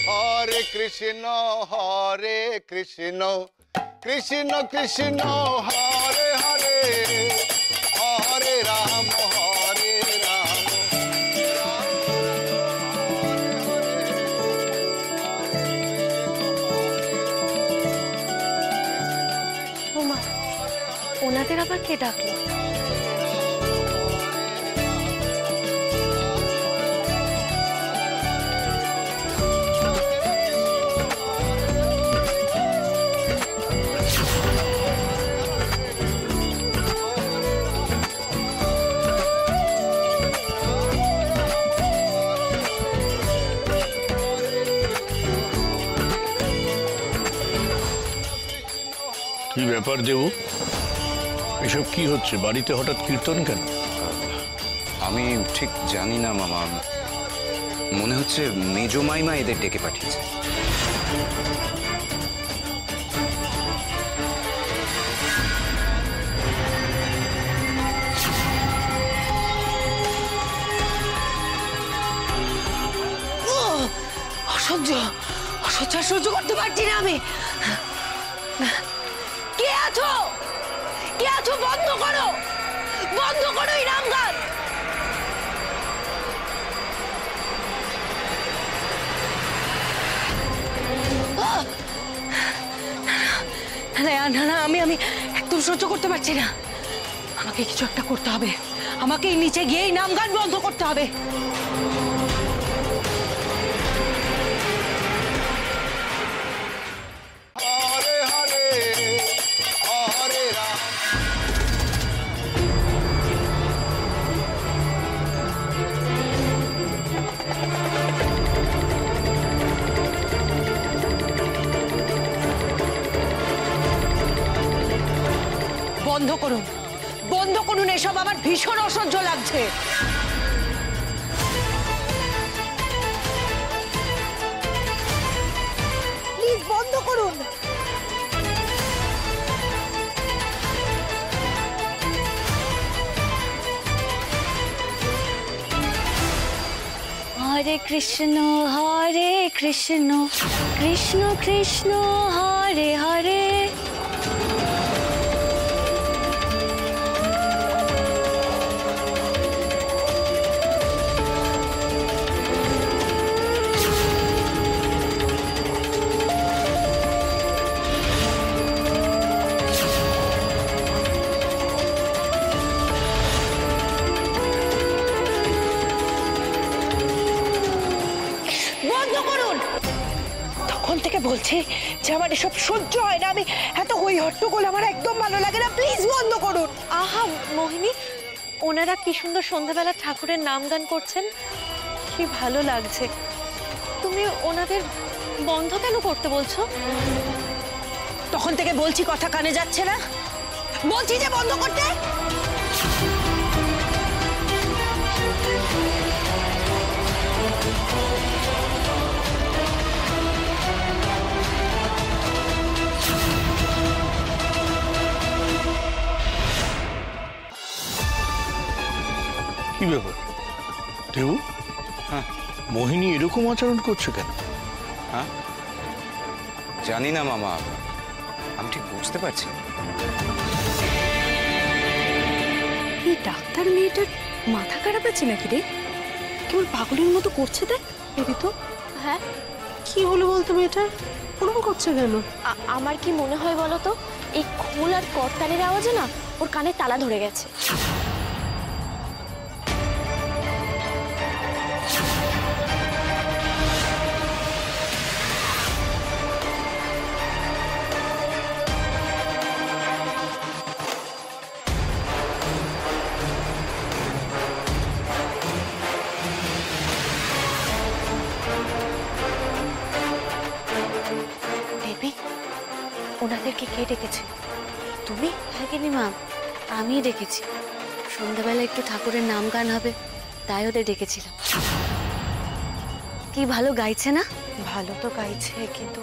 हरे कृष्ण कृष्ण कृष्ण हरे हरे हरे राम ওনাদের আবার কে ডাকলো? কি ব্যাপার দেবু, এসব কি হচ্ছে? বাড়িতে হঠাৎ কীর্তন কেন? আমি ঠিক জানি না মামা, মনে হচ্ছে মেজো মাইমা এদের ডেকে পাঠিয়েছে। অসহ্য অসহ্য সহ্য করতে পারছি না আমি। কে আছো? কে আছো? বন্ধ করো, বন্ধ করো এই নাম গান। না না, আমি একদম সহ্য করতে পারছি না। আমাকে কিছু একটা করতে হবে, আমাকে নিচে গিয়ে এই নাম গান বন্ধ করতে হবে। বন্ধ করুন, বন্ধ করুন, এসব আমার ভীষণ অসহ্য লাগছে। প্লিজ বন্ধ করুন। हरे कृष्ण कृष्ण कृष्ण हरे हरे বলছি যে আমার এসব সহ্য হয় না। আমি এত হই হট্টগোল আমার একদম ভালো লাগে না। প্লিজ বন্ধ করুন। আহা মোহিনী, ওনারা কি সুন্দর সন্ধ্যাবেলা ঠাকুরের নাম গান করছেন, কি ভালো লাগছে। তুমি ওনাদের বন্ধ কেন করতে বলছো? তখন থেকে বলছি, কথা কানে যাচ্ছে না? বলছি যে বন্ধ করতে। কি ব্যাপার দেবু? হ্যাঁ, মোহিনী এরকম আচরণ করছে কেন? হ্যাঁ জানি না মামা, আমি ঠিক বুঝতে পারছি না। এই ডাক্তার মেয়েটার মাথা খারাপ আছে নাকি রে? কেবল পাগলের মতো করছে। দেখ এদি তো। হ্যাঁ, কি হলো বলতো মেয়েটার? ওরকম করছে কেন? আমার কি মনে হয় বলো তো, এই খোল আর কটকানের আওয়াজে না ওর কানে তালা ধরে গেছে। ওনাদেরকে কে ডেকেছে? তুমি? হ্যাঁ গিন্নিমা, আমি ডেকেছি। সন্ধ্যাবেলা একটু ঠাকুরের নাম গান হবে, তাই ওদের ডেকেছিলাম। কি ভালো গাইছে না? ভালো তো গাইছে, কিন্তু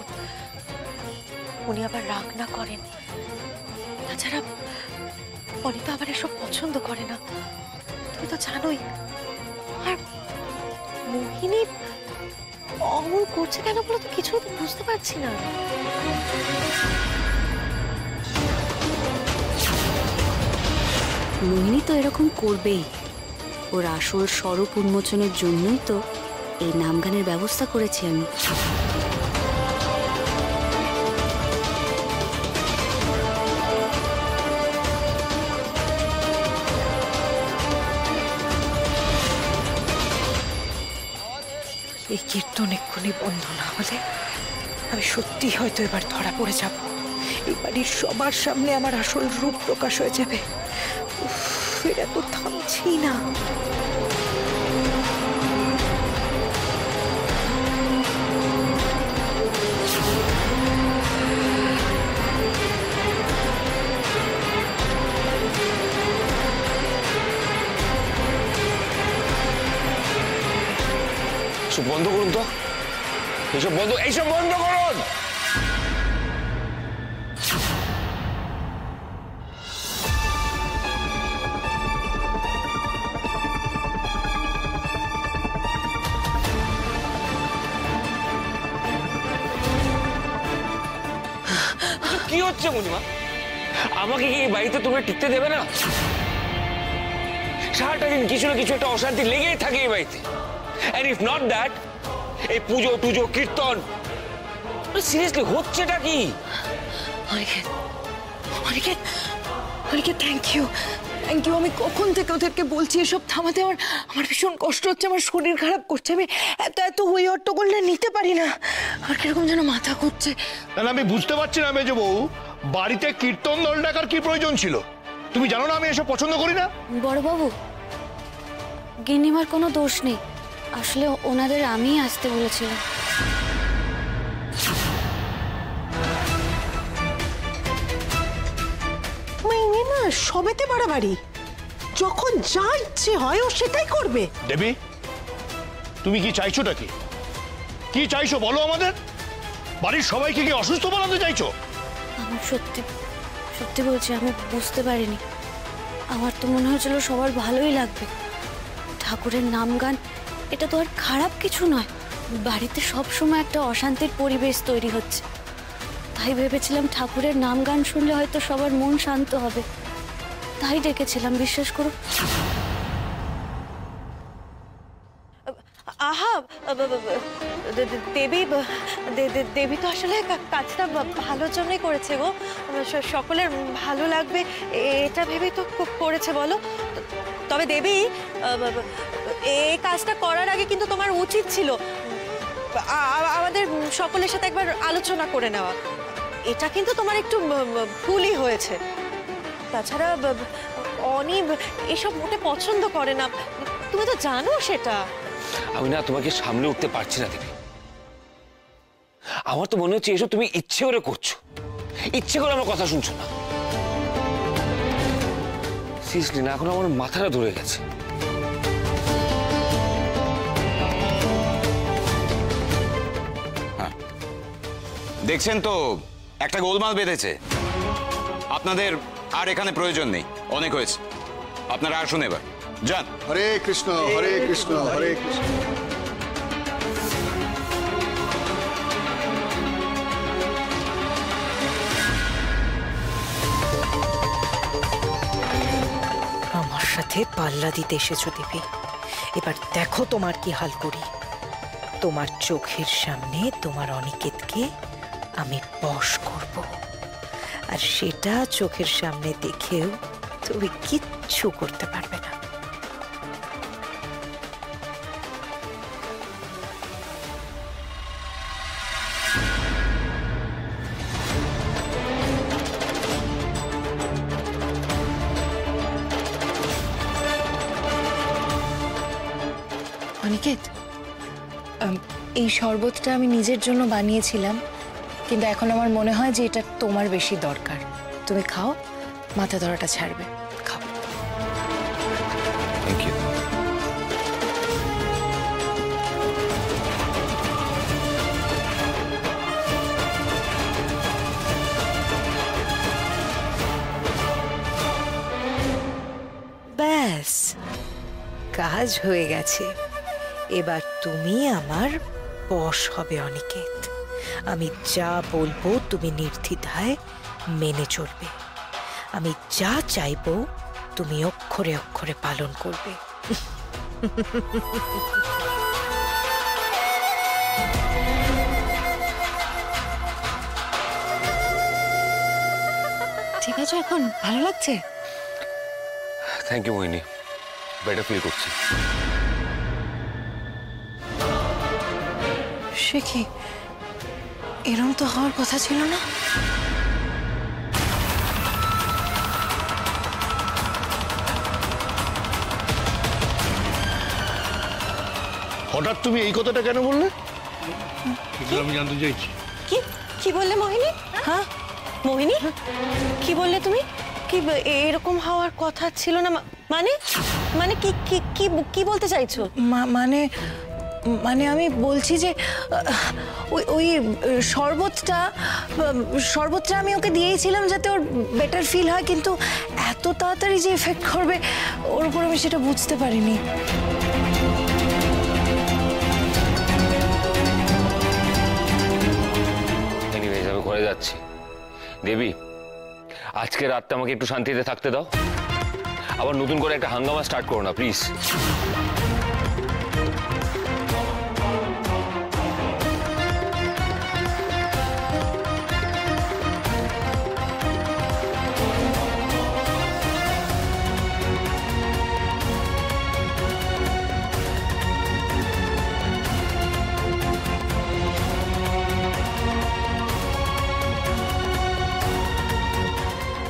উনি আবার রাগ না করেন। তাছাড়া উনি তো আবার এসব পছন্দ করে না, তুমি তো জানোই। আর মোহিনী অমন করছে কেন বলো তো, কিছুই তো বুঝতে পারছি না। মোহিনী তো এরকম করবেই। ওর আসল স্বরূপ উন্মোচনের জন্যই তো এই নামগানের ব্যবস্থা করেছি আমি। এই কীর্তন এক্ষুনি বন্ধ না হলে আমি সত্যি হয়তো এবার ধরা পড়ে যাব। এই বাড়ির সবার সামনে আমার আসল রূপ প্রকাশ হয়ে যাবে। উফ, এরা তো থামছেই না। সব বন্ধ করুন তো, এইসব বন্ধ করুন। কি হচ্ছে মণিমা? আমাকে কি এই বাড়িতে তোমরা টিকতে দেবে না? সারাটা দিন কিছু না কিছু একটা অশান্তি লেগেই থাকে এই বাড়িতে। And if not that, এই পুজো টুজো কীর্তন, সিরিয়াসলি হচ্ছেটা কি? Aniket, Aniket, Aniket, thank you. আমি কখন থেকে ওদেরকে বলছি এসব থামাতে। আমার ভীষণ কষ্ট হচ্ছে, আমার শরীর খারাপ করছে। আমি এত হই হট্টগোল না নিতে পারি না। আমার কিরকম যেন মাথা ঘুরছে। তাহলে আমি বুঝতে পারছি না মেজো বউ, বাড়িতে কীর্তন দল ডাকার কি প্রয়োজন ছিল? তুমি জানো না আমি এসব পছন্দ করি না। বড়বাবু, গিন্নিমার কোনো দোষ নেই। আসলে ওনাদের আমিই আসতে বলেছিলাম। মেয়ে না সবেতে বাড়াবাড়ি, যখন যা ইচ্ছে হয় ও সেটাই করবে। দেবী, তুমি কি চাইছোটা কি? কি চাইছো বলো আমাদের? বাড়ির সবাইকে কি অসুস্থ বানাতে চাইছো? আমার সত্যি সত্যি বলছি, আমি বুঝতে পারিনি। আমার তো মনে হয়েছিল সবার ভালোই লাগবে। ঠাকুরের নাম গান এটা তো আর খারাপ কিছু নয়। বাড়িতে সব সময় একটা অশান্তির পরিবেশ তৈরি হচ্ছে, তাই ভেবেছিলাম ঠাকুরের নাম গান শুনলে হয়তো সবার মন শান্ত হবে, তাই ডেকেছিলাম। বিশ্বাস করো। আহা, দেবী তো আসলে কাজটা ভালোর জন্যই করেছে গো। সকলের ভালো লাগবে এটা ভেবেই তো করেছে বলো। তবে দেবী, এই কাজটা করার আগে কিন্তু তোমার উচিত ছিল আমাদের সকলের সাথে একবার আলোচনা করে নেওয়া। এটা কিন্তু তোমার একটু ভুলই হয়েছে। তাছাড়া অনি এসব মোটে পছন্দ করে না, তুমি তো জানো সেটা। আমি না তোমাকে সামলে উঠতে পারছি না দেবী। আমার তো মনে হচ্ছে এসব তুমি ইচ্ছে করে করছো, ইচ্ছে করে আমার কথা শুনছো না। সিরিয়াসলি না, এখন আমার মাথাটা ধরে গেছে। দেখছেন তো একটা গোলমাল বেঁধেছে। আপনাদের আর এখানে প্রয়োজন নেই, অনেক হয়েছে। আপনারা আসুন এবার, যান। হরে কৃষ্ণ হরে কৃষ্ণ হরে কৃষ্ণ। আমার সাথে পাল্লা দিতে এসেছো দেবী। এবার দেখো তোমার কি হাল করি। তোমার চোখের সামনে তোমার অনিকেতকে আমি বশ করব, আর সেটা চোখের সামনে দেখেও তুমি কিচ্ছু করতে পারবে না। অনিকেত, এই শরবতটা আমি নিজের জন্য বানিয়েছিলাম, কিন্তু এখন আমার মনে হয় যে এটা তোমার বেশি দরকার। তুমি খাও, মাথা ধরাটা ছাড়বে। খাও। Thank you. ব্যাস, কাজ হয়ে গেছে। এবার তুমি আমার বশ হবে অনিকেত। আমি যা বলবো তুমি নির্দ্বিধায় মেনে চলবে। আমি যা চাইবো তুমি অক্ষরে অক্ষরে পালন করবে। ঠিক আছে, এখন ভালো লাগছে? Thank you Mohini, better feel করছি। সে কি, এরম তো হওয়ার কথা ছিল না। হঠাৎ তুমি এই কথাটা কেন বললে? আমি জানতে চাইছি। কি কি বললে মোহিনী? হ্যাঁ মোহিনী, কি বললে তুমি? কি এরকম হওয়ার কথা ছিল না? মানে মানে কি কি কি কি বলতে চাইছো? মানে মানে আমি বলছি যে ওই ওই শরবতটা আমি ওকে দিয়েছিলাম যাতে ওর বেটার ফিল হয়, কিন্তু এত তাড়াতাড়ি যে এফেক্ট করবে ওর উপর আমি সেটা বুঝতে পারিনি। এনিওয়েজ, আমি ঘরে যাচ্ছি। দেবী, আজকে রাতটা আমাকে একটু শান্তিতে থাকতে দাও। আবার নতুন করে একটা হাঙ্গামা স্টার্ট করো না প্লিজ।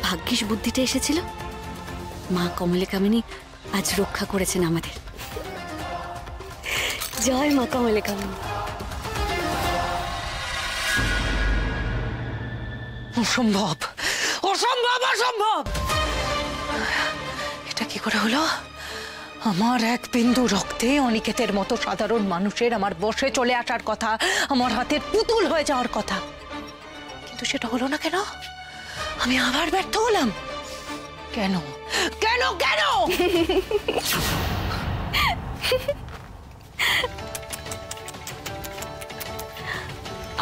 ভাগ্যিস বুদ্ধিটা এসেছিল। মা কমলে কামিনী আজ রক্ষা করেছেন আমাদের। জয় মা কমলে কামিনী। অসম্ভব, অসম্ভব, অসম্ভব! এটা কি করে হলো? আমার এক বিন্দু রক্তে অনিকেতের মতো সাধারণ মানুষের আমার বশে চলে আসার কথা, আমার হাতের পুতুল হয়ে যাওয়ার কথা, কিন্তু সেটা হলো না কেন? আমি আবার ব্যর্থ হলাম কেন? কেন কেন?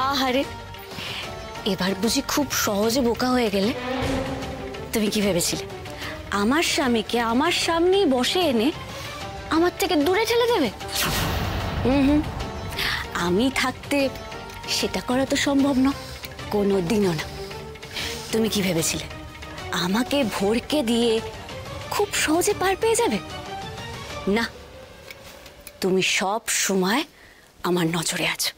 আহারে, এবার বুঝি খুব সহজে বোকা হয়ে গেলে? তুমি কি ভেবেছিলে আমার স্বামীকে আমার সামনেই বসে এনে আমার থেকে দূরে ঠেলে দেবে? আমি থাকতে সেটা করা তো সম্ভব না, কোনো দিনও না। তুমি কি ভেবেছিলে আমাকে ভরকে দিয়ে খুব সহজে পার পেয়ে যাবে? না, তুমি সব সময় আমার নজরে আছো।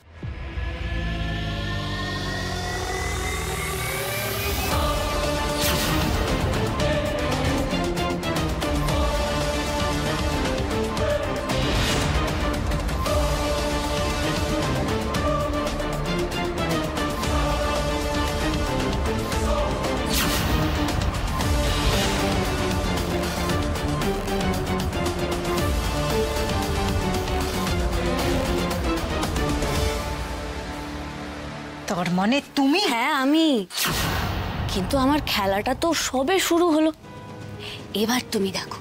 তার মানে তুমি? হ্যাঁ আমি, কিন্তু আমার খেলাটা তো সবে শুরু হলো। এবার তুমি দেখো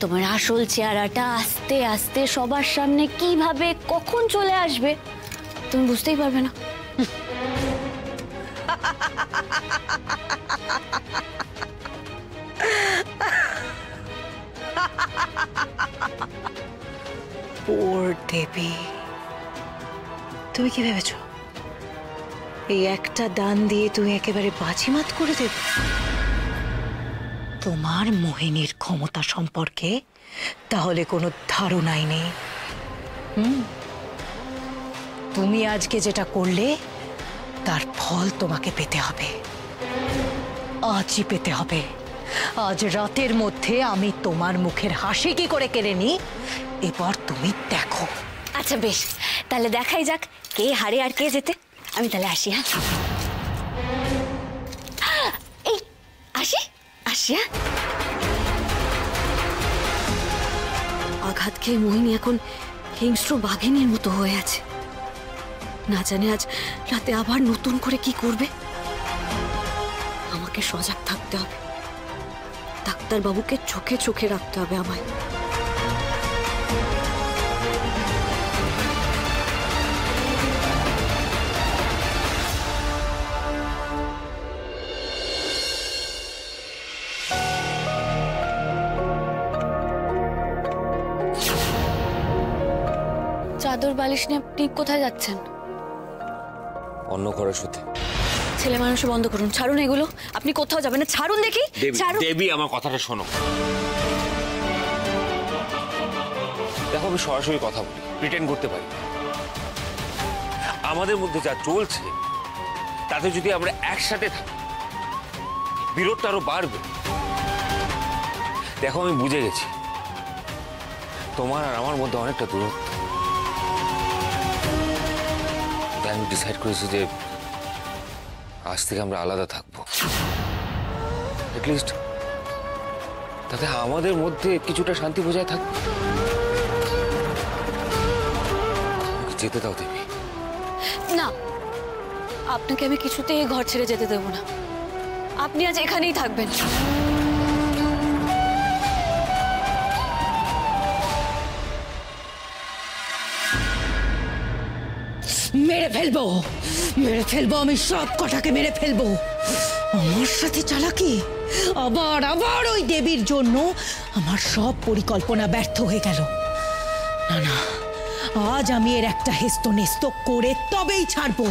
তোমার আসল চেহারাটা আস্তে আস্তে সবার সামনে কিভাবে কখন চলে আসবে তুমি বুঝতেই পারবে না। পোর দেবী, তুমি কি ভেবেছো এই একটা দান দিয়ে তুমি একেবারে বাজিমাত করে দেবে? তোমার মোহিনীর ক্ষমতা সম্পর্কে তাহলে কোনো ধারণাই নেই। তুমি আজকে যেটা করলে তার ফল তোমাকে পেতে হবে, আজই পেতে হবে। আজ রাতের মধ্যে আমি তোমার মুখের হাসি কি করে কেড়ে নিই, এবার তুমি দেখো। আচ্ছা বেশ, তাহলে দেখাই যাক কে হারে আর কে জেতে। আমি তাহলে আসি। হ্যাঁ এই আসি আসি। হ্যাঁ, আঘাত খেয়ে মোহিনী এখন হিংস্র বাঘিনীর মতো হয়ে আছে। না জানে আজ রাতে আবার নতুন করে কি করবে। আমাকে সজাগ থাকতে হবে, ডাক্তারবাবুকে চোখে চোখে রাখতে হবে আমায়। বালিশ নিয়ে আপনি কোথায় যাচ্ছেন? অন্য ঘরে শুতে। ছেলে মানুষ বন্ধ করুন, ছাড়ুন এগুলো। আপনি কোথাও যাবেন না, ছাড়ুন দেখি। ছাড়ুন। দেবী, আমার কথাটা শোনো। দেখো, আমি সরাসরি কথা বলি, প্রিটেন্ড করতে পারি। আমাদের মধ্যে যা চলছে তাতে যদি আমরা একসাথে থাকি, বিরোধটা আরো বাড়বে। দেখো, আমি বুঝে গেছি তোমার আর আমার মধ্যে অনেকটা দূরত্ব। তাই আমি ডিসাইড করেছি যে আজ থেকে আমরা আলাদা থাকবো। অ্যাটলিস্ট তাতে আমাদের মধ্যে কিছুটা শান্তি বজায় থাকবে। যেতে দাও দেবী। না, আপনাকে আমি কিছুতেই ঘর ছেড়ে যেতে দেব না। আপনি আজ এখানেই থাকবেন। মেরে ফেলবো, মেরে ফেলবো, আমি সব কটাকে মেরে ফেলবো। আমার সাথে চালাকি, আবার আবার ওই দেবীর জন্য আমার সব পরিকল্পনা ব্যর্থ হয়ে গেল। না না, আজ আমি এর একটা হেস্ত নেস্ত করে তবেই ছাড়বো।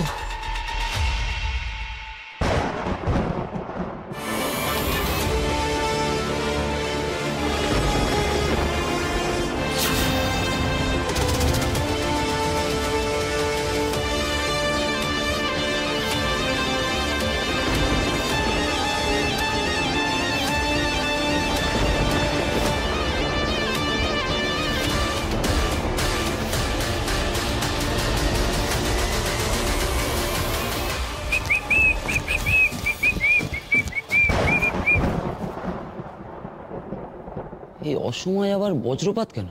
এই অসময়ে আবার বজ্রপাত কেন?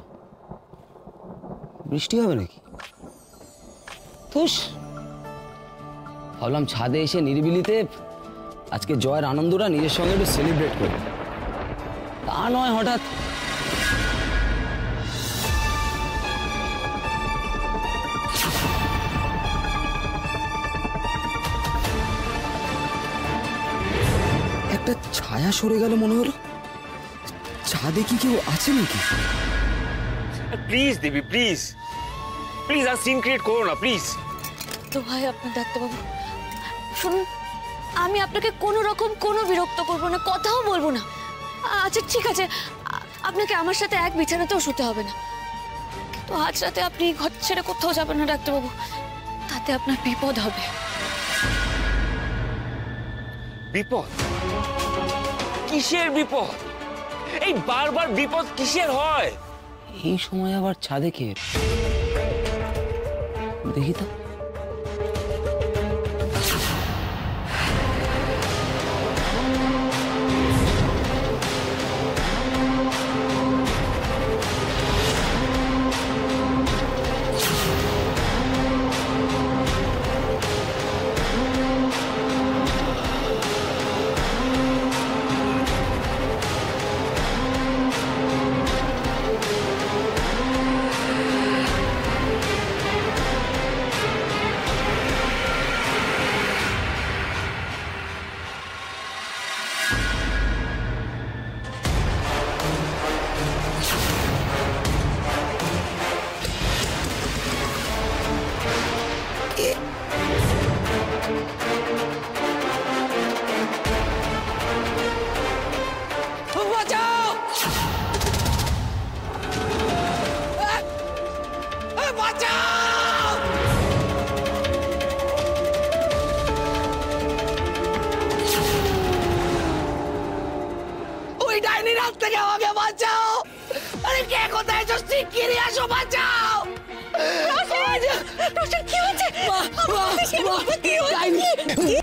বৃষ্টি হবে নাকি? তুস, ভাবলাম ছাদে এসে নিরিবিলিতে আজকে জয়ের আনন্দটা নিজের সঙ্গে একটু সেলিব্রেট করি। তা নয়, হঠাৎ একটা ছায়া সরে গেল মনে হলো। ছাদে কি কেউ আছে নাকি? প্লিজ দেবী, প্লিজ প্লিজ, আর সিন ক্রিয়েট করো না প্লিজ। তো ভাই, আপনার ডাক্তারবাবু শুনুন, আমি আপনাকে কোনো রকম কোনো বিরক্ত করব না, কথাও বলবো না। আচ্ছা ঠিক আছে, আপনাকে আমার সাথে এক বিছানাতেও শুতে হবে না, কিন্তু আজ রাতে আপনি ঘর ছেড়ে কোথাও যাবেন না ডাক্তারবাবু, তাতে আপনার বিপদ হবে। বিপদ? কিসের বিপদ? এই বারবার বিপদ কিসের হয়? এই সময় আবার ছাদে কে? দেখি তো।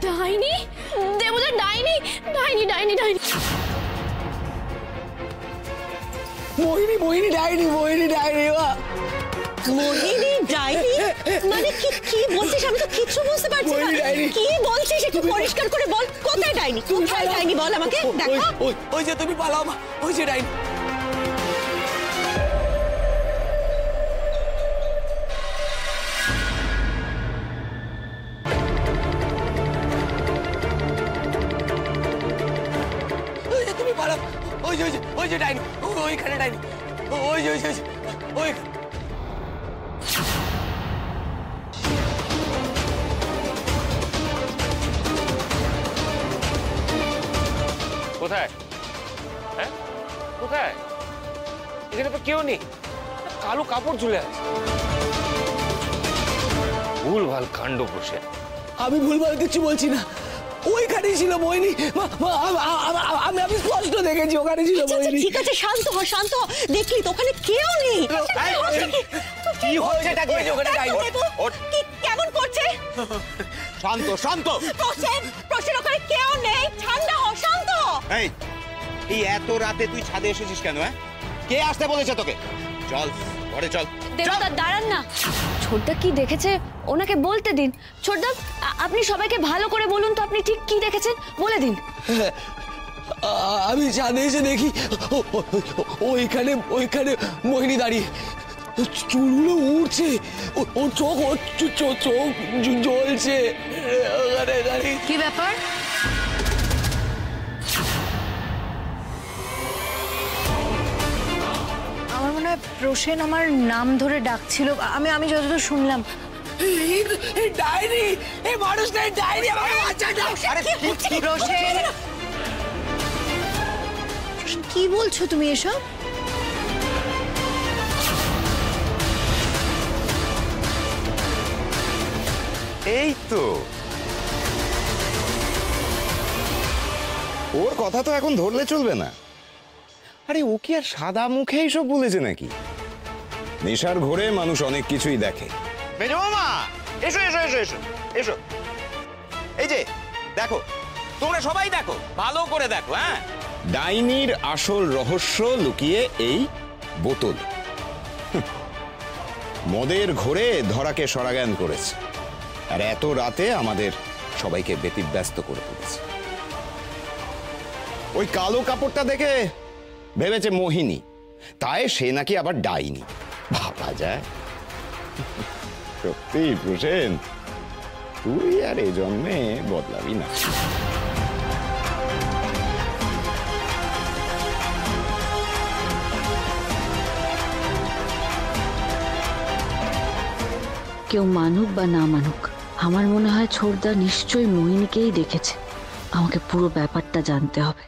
ডাইনি? দেবতা ডাইনি? ডাইনি ডাইনি ডাইনি মোহিনী, মোহিনী ডাইনি, মোহিনী ডাইনি। মোহিনী ডাইনি মানে কি? কি বলছিস? আমি তো কিছু বুঝতে পারছি না। কি বলছিস একটু পরিষ্কার করে বল। কোথায় ডাইনি? কোথায় ডাইনি বল আমাকে। দেখো, ওই যে তুমি পালাও, ওই যে ডাইনি। ওই যে ডাইনি, ওইখানে ডাইনি, ওই যে ওই কোথায়? হ্যাঁ, কোথায়? এখানে তো কেউ নেই, কালো কাপড় ঝুলে আছে। ভুলভাল কাণ্ড বসে। আমি ভুলভাল কিছু বলছি না, ওইখানেই ছিল মোহিনী। আমি স্পষ্ট দেখেছি ওখানে ছিল মোহিনী। ঠিক আছে, শান্ত হ, শান্ত হ। দেখলি তো ওখানে কেউ নেই। কি হচ্ছে? কেমন করছে? শান্ত শান্ত। প্রসেন ওখানে কেউ নেই, ঠান্ডা হ, শান্ত। এই এত রাতে তুই ছাদে এসেছিস কেন? হ্যাঁ, কে আসতে বলেছে তোকে? চল ঘরে চল। দেবতা দাঁড়ান না, ছোটদা কি দেখেছে ওনাকে বলতে দিন। ছোটদা, আপনি সবাইকে ভালো করে বলুন তো, আপনি ঠিক কি দেখেছেন বলে দিন। আমি ছাদে এসে দেখি ওইখানে মোহিনী দাঁড়িয়ে, চুলগুলো উঠছে, ওর চোখ জ্বলছে। কি ব্যাপার? আমার মনে হয় প্রসেন আমার নাম ধরে ডাকছিল, আমি যতদূর শুনলাম। ডায়েরি, এই মানুষটার ডায়েরি আমাকে বাঁচানো। প্রসেন, কি বলছো তুমি এসব? এই তো, ওর কথা তো এখন ধরলে চলবে না। আরে ও কি আর সাদা মুখে এইসব বলেছে নাকি? নেশার ঘোরে মানুষ অনেক কিছুই দেখে। মেজো মামা, এসো এসো এসো এসো এসো। এই যে দেখো, তোমরা সবাই দেখো, ভালো করে দেখো। হ্যাঁ, ডাইনির আসল রহস্য লুকিয়ে এই বোতল। মদের ঘোরে ধরাকে সরাজ্ঞান করেছে, আর এত রাতে আমাদের সবাইকে ব্যতিব্যস্ত করে তুলেছে। ওই কালো কাপড়টা দেখে ভেবেছে মোহিনী, তাই সে নাকি আবার ডাইনি। ভাবা যায়? সত্যি প্রসেন, তুই আর এই জন্মে বদলাবি না। কেউ মানুক বা না মানুক, আমার মনে হয় ছোটদা নিশ্চয়ই মোহিনীকেই দেখেছে। আমাকে পুরো ব্যাপারটা জানতে হবে।